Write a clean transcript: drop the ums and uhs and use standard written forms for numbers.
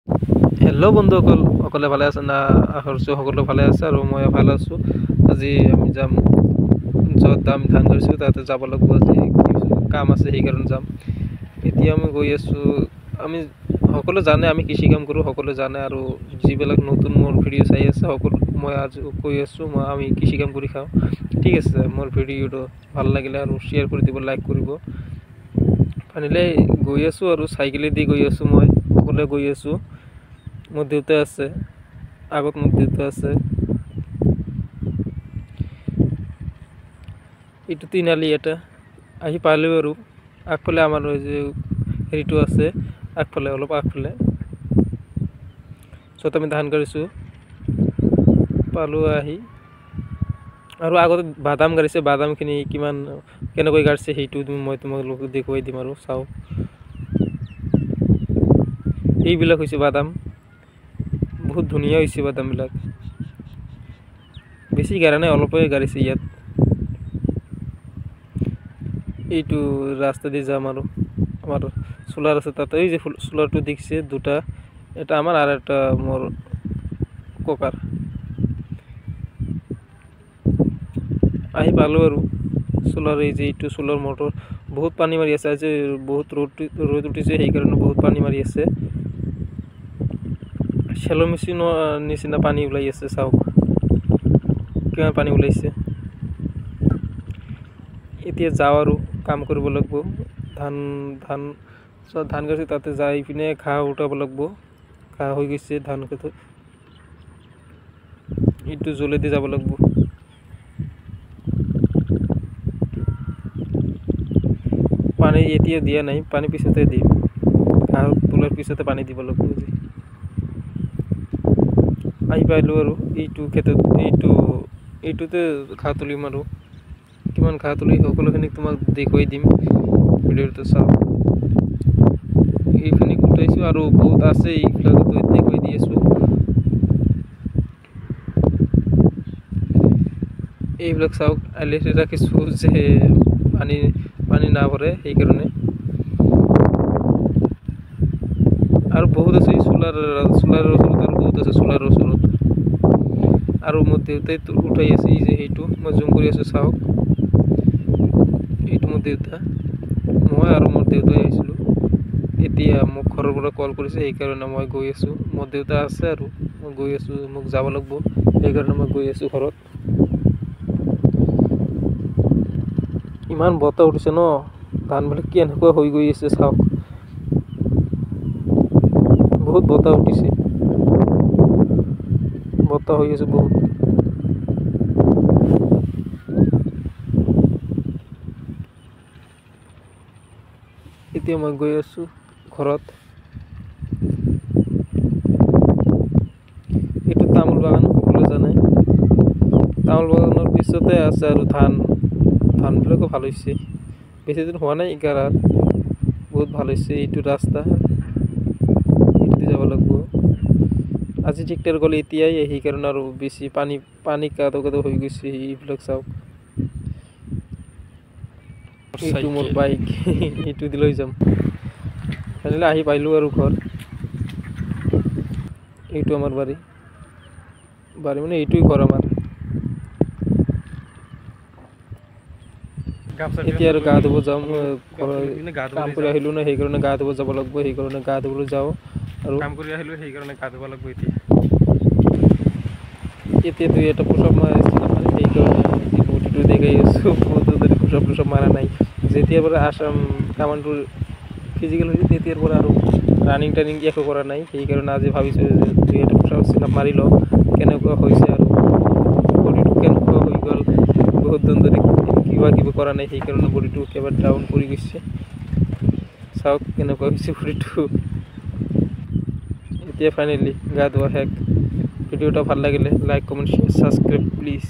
Hello' বন্ধুসকল, সকলে ভালে আছে না? আশা কৰিছোঁ সকলো ভালে আছে আৰু মই ভালে আছোঁ। আজি আমি যাম য'ত আমি ধান কৰিছোঁ তাতে যাব লাগিব। আজি কাম আছে সেইকাৰণে যাম। এতিয়া আমি গৈ আছোঁ। আমি সকলো জানে আমি কৃষি কাম কৰোঁ, সকলো জানে। আৰু যিবিলাক নতুন মোৰ ভিডিঅ' চাই আছে সকলো মই আজি কৈ আছোঁ আমি কৃষি কাম কৰি খাওঁ। ঠিক আছে, মোৰ ভিডিঅ'টো ভাল লাগিলে আৰু শ্বেয়াৰ কৰি দিব, লাইক কৰিব। ফাইনেলি গৈ আছোঁ আৰু চাইকেলেদি গৈ আছোঁ, মই অকলে গৈ আছোঁ। মোৰ দেউতা আছে আগত, মোৰ দেউতা আছে। এইটো তিনিআলি এটা আহি পালোঁ আৰু আগফালে আমাৰ যে হেৰিটো আছে, আগফালে অলপ আগফালে য'ত আমি ধান কৰিছোঁ পালোঁ আহি। আৰু আগতে বাদাম গাড়িছে, বাদামখিনি কেনেকৈ গাড়িছে সেইটো মই তোমালোকক দেখুৱাই দিম। আৰু চাওঁ, এইবিলাক হৈছে বাদাম, বহুত ধুনীয়া হৈছে বাদামবিলাক। বেছি গাড়া নাই, অলপে গাড়িছে ইয়াত। এইটো ৰাস্তা দি যাম আৰু আমাৰ চোলাৰ আছে তাতে। এই যে চোলাৰটো দেখিছে দুটা, এটা আমাৰ আৰু এটা মোৰ ককাৰ। আহি পালোঁ আৰু চোলাৰ, এই যে এইটো চোলাৰ মটৰ বহুত পানী মাৰি আছে। আজি বহুত ৰ'দ উঠিছে সেইকাৰণে বহুত পানী মাৰি আছে। চেলো মেচিনৰ নিচিনা পানী ওলাই আছে, চাওক কিমান পানী ওলাইছে। এতিয়া যাওঁ আৰু কাম কৰিব লাগিব। ধান গছি তাতে যাই পিনে ঘাঁহ উঠাব লাগিব। ঘাঁহ হৈ গৈছে ধান খেতত, এইটো জলেদি যাব লাগিব। পানী এতিয়া দিয়া নাই, পানী পিছতে দিম। ঘাঁহ তোলাৰ পিছতে পানী দিব লাগিব। আহি পালোঁ আৰু এইটো ক্ষেত্ৰত, এইটোতে ঘাঁহ তুলিম আৰু কিমান ঘাঁহ তুলি সকলোখিনি তোমাক দেখুৱাই দিম ভিডিঅ'টো। চাওঁ, এইখিনি গোটাইছোঁ আৰু বহুত আছে, এইবিলাক দেখুৱাই দি আছোঁ। এইবিলাক চাওক, আলিতে ৰাখিছোঁ যে পানী নাভৰে সেইকাৰণে। আৰু বহুত আছে চোলাৰ ওচৰত, আৰু বহুত আছে চোলাৰ ওচৰত। আৰু মোৰ দেউতাই উঠাই আছে, এই যে সেইটো মই জুম কৰি আছোঁ, চাওক এইটো মোৰ দেউতা। মই আৰু মোৰ দেউতাই আহিছিলোঁ। এতিয়া মোক ঘৰৰ পৰা কল কৰিছে, সেইকাৰণে মই গৈ আছোঁ। মোৰ দেউতা আছে আৰু মই গৈ আছোঁ, মোক যাব লাগিব সেইকাৰণে মই গৈ আছোঁ ঘৰত। ইমান বতাহ উঠিছে ন, ধানবিলাক কেনেকুৱা হৈ গৈ আছে চাওক, বহুত বতাহ উঠিছে, বতাহ হৈ আছে বহুত। এতিয়া মই গৈ আছোঁ ঘৰত। এইটো তামোল বাগান, সকলোৱে জানে। তামোল বাগানৰ পিছতে আছে আৰু ধানবিলাকো ভাল হৈছে, বেছি দিন হোৱা নাই এগাৰাত, বহুত ভাল হৈছে। এইটো ৰাস্তা, এইটো যাব লাগিব। আজি ট্ৰেক্টৰ গ'লে এতিয়াই, সেইকাৰণে আৰু বেছি পানী কাদো কাদো হৈ গৈছে। এইবিলাক চাওক, এইটো মোৰ বাইক, এইটো দি লৈ যাম। তেনেহ'লে আহি পাইলোঁ আৰু ঘৰ। এইটো আমাৰ বাৰী মানে এইটোৱে ঘৰ আমাৰ। এতিয়া আৰু গা ধুব যাম, কাম কৰি আহিলোঁ ন, সেইকাৰণে গা ধুব যাব লাগিব। সেইকাৰণে গা ধুবলৈ যাওঁ আৰু কাম কৰি আহিলোঁ, সেইকাৰণে গা ধুব লাগিব। এতিয়া দুই এটা পোচাপ মাৰিছিলোঁ, সেইকাৰণে বডিটো দেখাই আছোঁ। পোচাপ মাৰা নাই। যেতিয়াৰ পৰা আসাম কামাণ্ডোৰ ফিজিকেল হৈছে তেতিয়াৰ পৰা আৰু ৰানিং একো কৰা নাই। সেইকাৰণে আজি ভাবিছোঁ যে দুই এটা পোচাপ মাৰি লওঁ, কেনেকুৱা হৈছে আৰু বডিটো কেনেকুৱা হৈ গ'ল। বহুত দিন ধৰি কিবা কৰা নাই, সেইকাৰণে বডিটো একেবাৰে ডাউন পৰি গৈছে। চাওক কেনেকুৱা হৈছে বডিটো। এতিয়া ফাইনেলি গা ধোৱা শেষ। ভিডিঅ'টা ভাল লাগিলে like, comment, share, subscribe please.